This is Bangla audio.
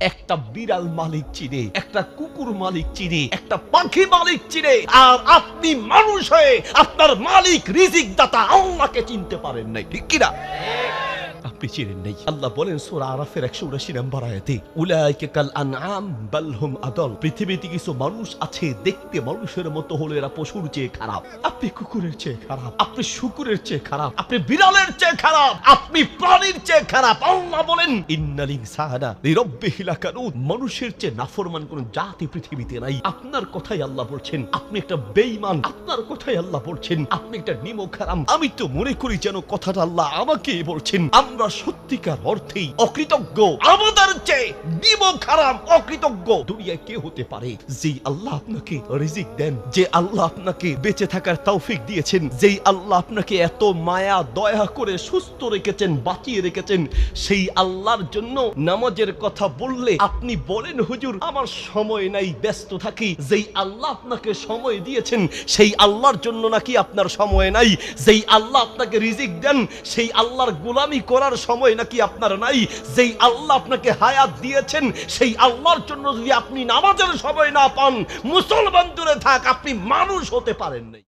একটা বিড়াল মালিক চিনে, একটা কুকুর মালিক চিনে, একটা পাখি মালিক চিনে, আর আপনি মানুষ হয়ে আপনার মালিক রিজিক দাতা আল্লাহকে চিনতে পারেন নাই, ঠিক কিনা? আপনি চিনেন নাই। আল্লাহ বলেন সূরা আরাফের 179 নম্বর আয়াতে, উলাইকা কাল আনআম বাল হুম আদল। পৃথিবীতে কিছু মানুষ আছে দেখতে মানুষের মতো হলে এরা পশুর চেয়ে খারাপ। আপনি কুকুরের চেয়ে খারাপ, আপনি শুকুরের চেয়ে খারাপ, আপনি বিড়ালের চেয়ে খারাপ, আপনি প্রাণীর চেয়ে খারাপ। আল্লাহ বলেন ইন্নাল ইনসানা লিরাব্বিহি লাকানুদ। মানুষের চেয়ে নাফরমান কোন জাতি পৃথিবীতে নাই। আপনার কথাই আল্লাহ বলছেন আপনি একটা বেঈমান, আপনার কথাই আল্লাহ বলছেন আপনি একটা নিমক হারাম। আমি তো মনে করি যেন কথাটা আল্লাহ আমাকে বলছেন। আমরা সত্যিকার অর্থেই অকৃতজ্ঞ। আমাদের চেয়ে নিমক হারাম অকৃতজ্ঞ দুনিয়ায় কে হতে পারে? যে আল্লাহ আপনাকে রিজিক দেন, যে আল্লাহ আপনাকে বেঁচে থাকার তৌফিক দিয়েছেন, যেই আল্লাহ আপনাকে এত মায়া দয়া করে সুস্থ রেখেছেন, বাঁচিয়ে রেখেছেন, সেই আল্লাহর জন্য নামাজের কথা বললে আপনি বলেন হুজুর আমার সময় নাই, ব্যস্ত থাকি। যেই আল্লাহ আপনাকে সময় দিয়েছেন সেই আল্লাহর জন্য নাকি আপনার সময় নাই। যেই আল্লাহ আপনাকে রিজিক দেন সেই আল্লাহর গোলামি করার সময় নাকি আপনার নাই। যেই আল্লাহ আপনাকে হায়াত দিয়েছেন সেই আল্লাহর জন্য যদি আপনি নামাজের সময় না পান, মুসলমান দূরে থাক, আপনি মানুষ হতে পারেন নাই।